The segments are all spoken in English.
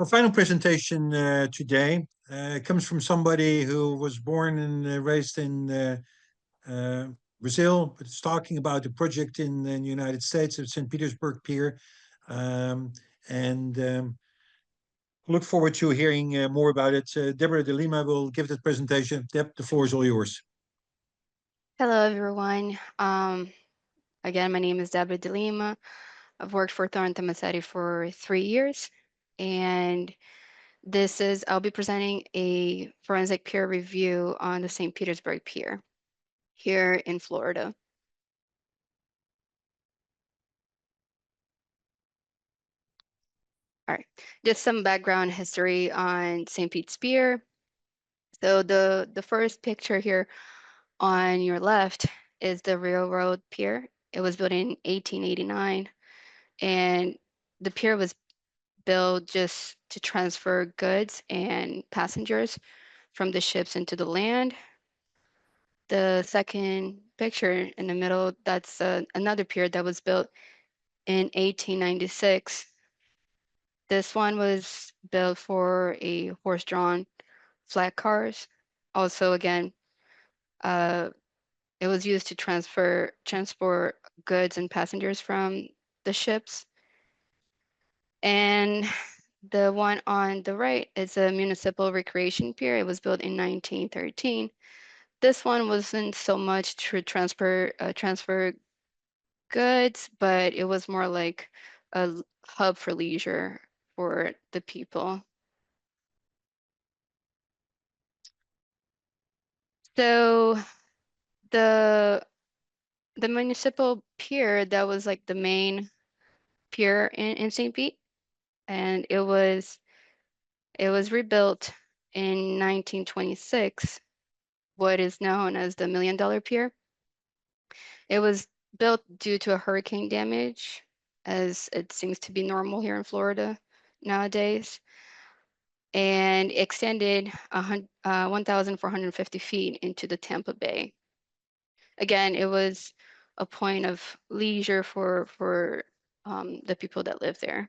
Our final presentation today comes from somebody who was born and raised in Brazil, but it's talking about a project in the United States of St. Petersburg Pier. And look forward to hearing more about it. Deborah De Lima will give that presentation. Deb, the floor is all yours. Hello, everyone. Again, my name is Deborah De Lima. I've worked for Thornton Tomasetti for 3 years, and I'll be presenting a forensic peer review on the St. Petersburg Pier here in Florida. All right, just some background history on St. Pete's Pier. So the first picture here on your left is the railroad pier. It was built in 1889, and the pier was built just to transfer goods and passengers from the ships into the land. The second picture in the middle, that's another pier that was built in 1896. This one was built for a horse-drawn flat cars. Also, again, it was used to transport goods and passengers from the ships. And the one on the right is a municipal recreation pier. It was built in 1913. This one wasn't so much to transfer goods, but it was more like a hub for leisure for the people. So the the municipal pier, that was like the main pier in St. Pete, and it was rebuilt in 1926, what is known as the Million Dollar Pier. It was built due to a hurricane damage, as it seems to be normal here in Florida nowadays, and extended 1,450 feet into the Tampa Bay. Again, it was a point of leisure for the people that live there.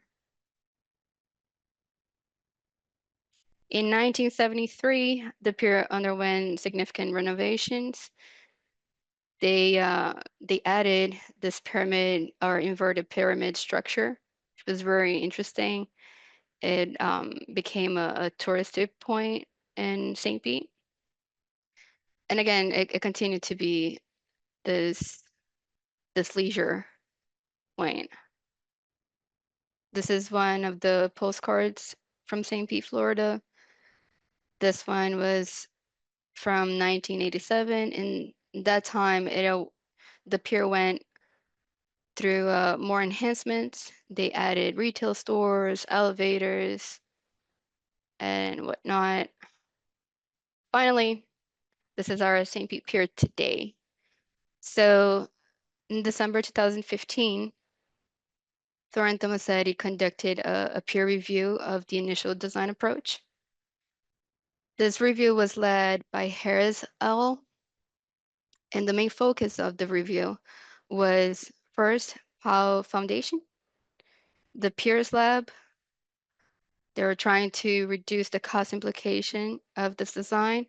In 1973, the pier underwent significant renovations. They added this pyramid or inverted pyramid structure, which was very interesting. It became a touristic point in St. Pete. And again, it continued to be this leisure point. This is one of the postcards from St. Pete, Florida. This one was from 1987. In that time, the pier went through more enhancements. They added retail stores, elevators, and whatnot. Finally, this is our St. Pete Pier today. So in December 2015, Thornton Tomasetti conducted a peer review of the initial design approach. This review was led by Harris L., and the main focus of the review was first, how foundation, the Pier's lab. They were trying to reduce the cost implication of this design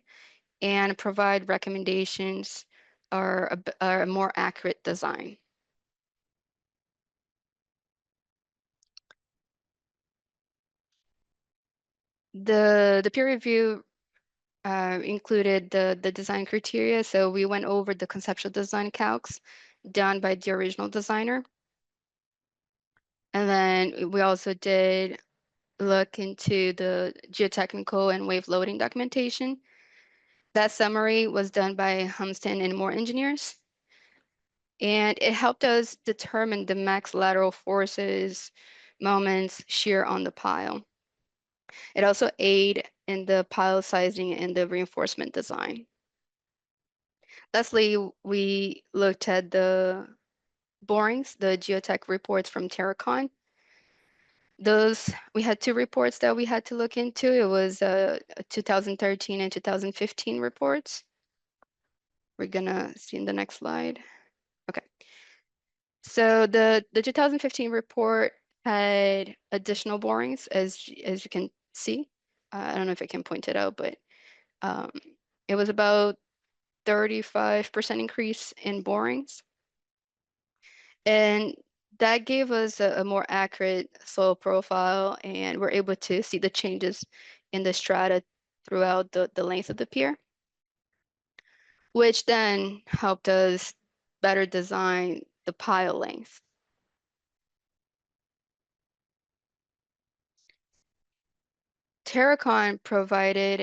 and provide recommendations or a more accurate design. The peer review included the design criteria. So we went over the conceptual design calcs done by the original designer. And then we also did look into the geotechnical and wave loading documentation. That summary was done by Humston and Moore engineers. And it helped us determine the max lateral forces, moments, shear on the pile. It also aided in the pile sizing and the reinforcement design. Lastly, we looked at the borings, the geotech reports from Terracon. We had 2 reports that we had to look into. It was 2013 and 2015 reports. We're gonna see in the next slide. Okay. So the 2015 report had additional borings, as you can see. I don't know if I can point it out, but um, it was about 35% increase in borings. And that gave us a more accurate soil profile, and we're able to see the changes in the strata throughout the length of the pier, which then helped us better design the pile length. Terracon provided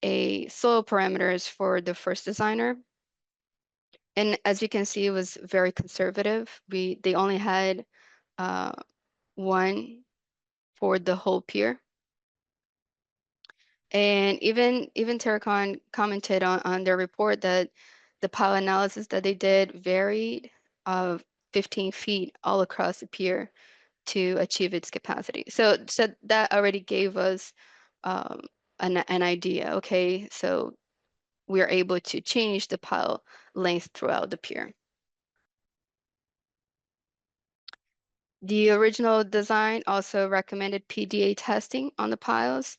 a soil parameters for the first designer. And as you can see, it was very conservative. They only had uh, one for the whole pier. And even Terracon commented on their report that the pile analysis that they did varied of 15 feet all across the pier to achieve its capacity. So that already gave us um, an idea. Okay, so we are able to change the pile length throughout the pier. The original design also recommended PDA testing on the piles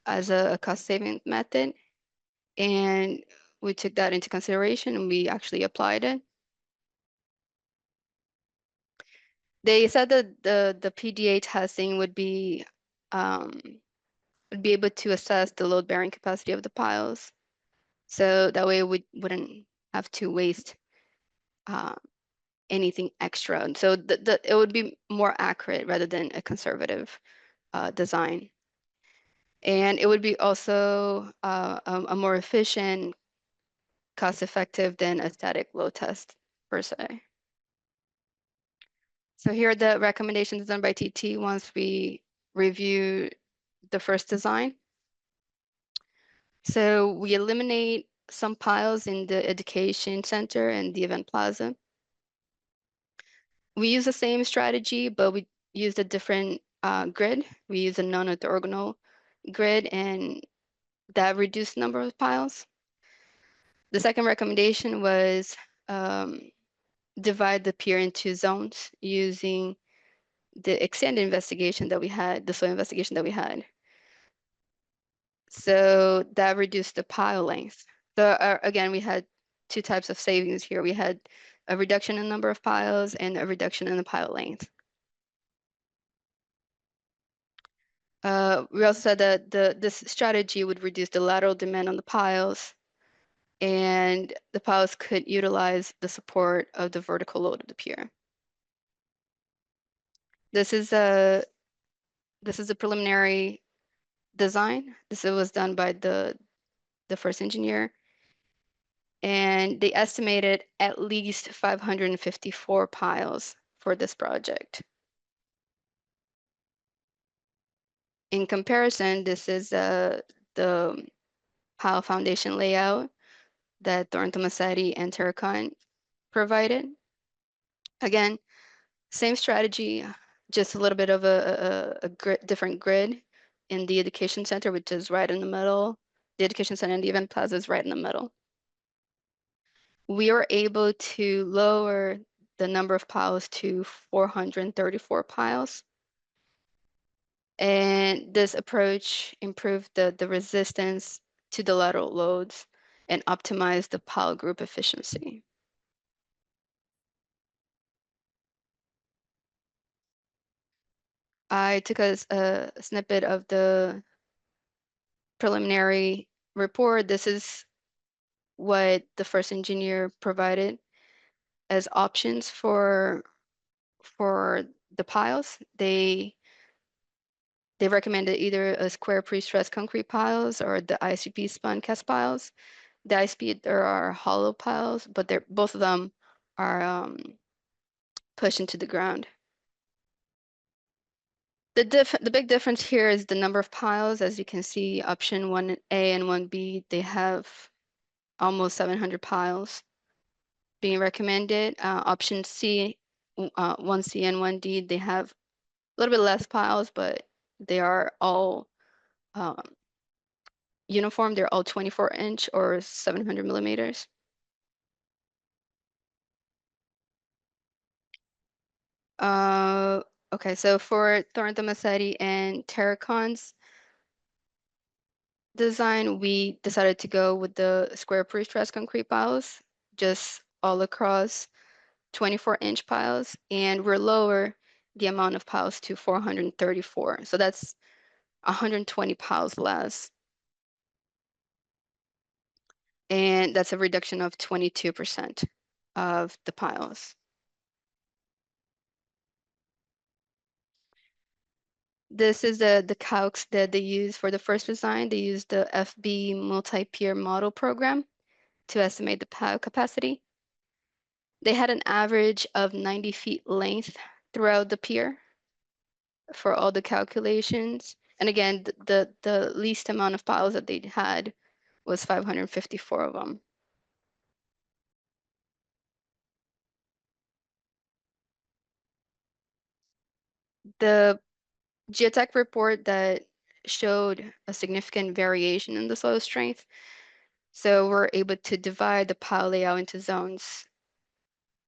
as a cost-saving method, and we took that into consideration and we actually applied it. They said that the PDA testing um, would be able to assess the load-bearing capacity of the piles, so that way we wouldn't have to waste uh, anything extra. And so it would be more accurate rather than a conservative design. And it would be also a more efficient, cost-effective than a static load test per se. So here are the recommendations done by TT once we review the first design. So we eliminate some piles in the education center and the event plaza. We use the same strategy, but we use a different grid. We use a non-orthogonal grid, and that reduced number of piles. The second recommendation was um, divide the pier into zones using the extended investigation that we had, the soil investigation that we had. So that reduced the pile length. So again, we had two types of savings here. We had a reduction in number of piles and a reduction in the pile length. We also said that this strategy would reduce the lateral demand on the piles, and the piles could utilize the support of the vertical load of the pier. This is a preliminary design. This was done by the first engineer, and they estimated at least 554 piles for this project. In comparison, this is the pile foundation layout that Thornton, Tomasetti, and Terracon provided. Again, same strategy, just a little bit of a different grid in the education center, which is right in the middle. The education center and the event plaza is right in the middle. We were able to lower the number of piles to 434 piles. And this approach improved the resistance to the lateral loads and optimized the pile group efficiency. I took a snippet of the preliminary report. This is what the first engineer provided as options for the piles. They recommended either a square pre-stressed concrete piles or the ICP spun cast piles. The ICP, there are hollow piles, but both of them are pushed into the ground. The big difference here is the number of piles. As you can see, option 1A and 1B, they have almost 700 piles being recommended. Option C, 1C and 1D, they have a little bit less piles, but they are all um, uniform. They're all 24-inch or 700 millimeters. Okay, so for Thornton, Tomasetti, and Terracon's design, we decided to go with the square pre-stressed concrete piles, just all across 24-inch piles, and we're lower the amount of piles to 434. So that's 120 piles less, and that's a reduction of 22% of the piles. This is the calcs that they use for the first design. They use the FB multi-pier model program to estimate the pile capacity. They had an average of 90 feet length throughout the pier for all the calculations. And again, the least amount of piles that they had was 554 of them. The geotech report that showed a significant variation in the soil strength. So we're able to divide the pile layout into zones.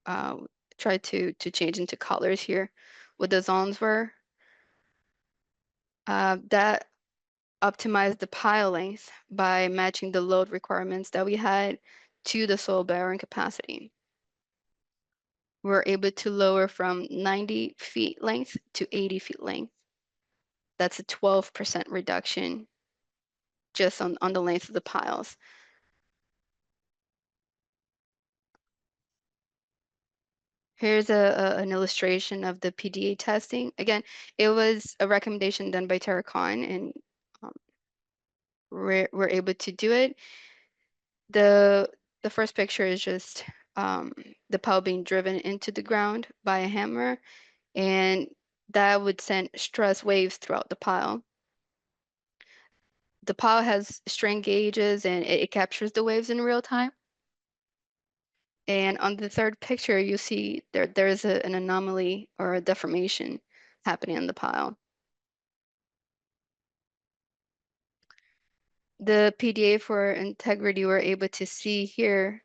Try to change into colors here what the zones were. That optimized the pile length by matching the load requirements that we had to the soil bearing capacity. We're able to lower from 90 feet length to 80 feet length. That's a 12% reduction just on the length of the piles. Here's an illustration of the PDA testing. Again, it was a recommendation done by Terracon, and um, we're able to do it. The first picture is just the pile being driven into the ground by a hammer, and that would send stress waves throughout the pile. The pile has strain gauges, and it captures the waves in real time. And on the third picture, you see there's an anomaly or a deformation happening in the pile. The PDA for integrity we're able to see here,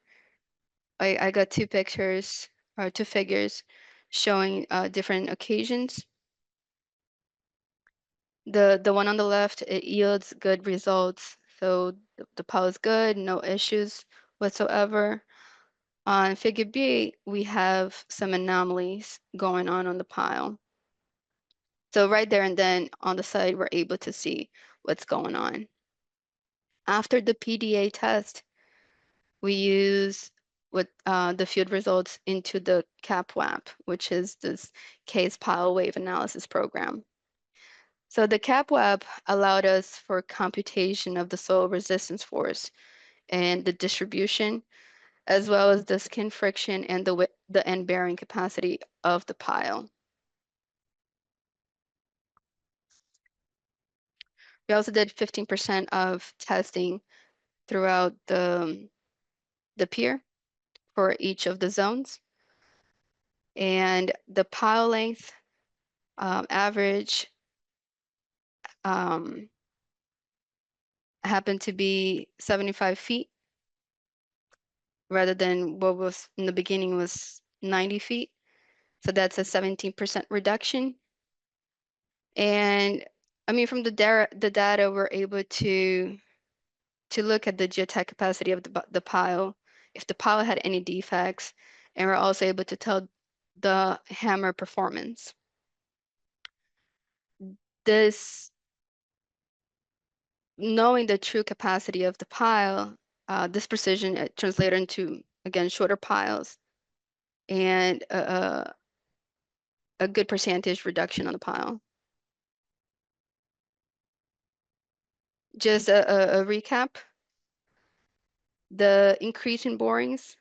I got two pictures or two figures showing different occasions. The one on the left, it yields good results. So the pile is good, no issues whatsoever. On figure B, we have some anomalies going on the pile. So right there and then on the side, we're able to see what's going on. After the PDA test, we use what the field results into the CAPWAP, which is this case pile wave analysis program. So the CAPWAP allowed us for computation of the soil resistance force and the distribution, as well as the skin friction and the end bearing capacity of the pile. We also did 15% of testing throughout the pier for each of the zones. And the pile length average happened to be 75 feet rather than what was in the beginning was 90 feet. So that's a 17% reduction. And I mean, from the data, we're able to look at the geotech capacity of the pile, if the pile had any defects, and we're also able to tell the hammer performance. This, knowing the true capacity of the pile, this precision translated into, again, shorter piles and a good percentage reduction on the pile. Just a recap, the increase in borings,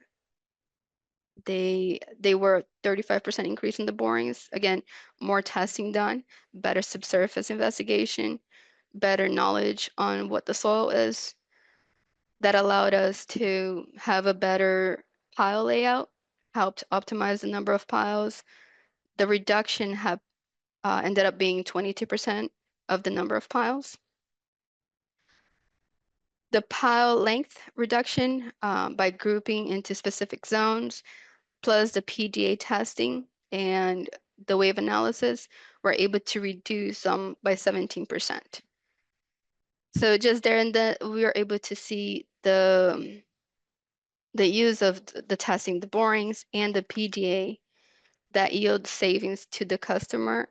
they were 35% increase in the borings. Again, more testing done, better subsurface investigation, better knowledge on what the soil is. That allowed us to have a better pile layout, helped optimize the number of piles. The reduction have ended up being 22% of the number of piles. The pile length reduction by grouping into specific zones, plus the PDA testing and the wave analysis, we're able to reduce by 17%. So just there and then we are able to see the use of the testing, the borings and the PDA that yield savings to the customer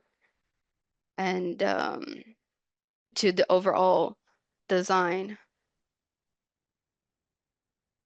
and to the overall design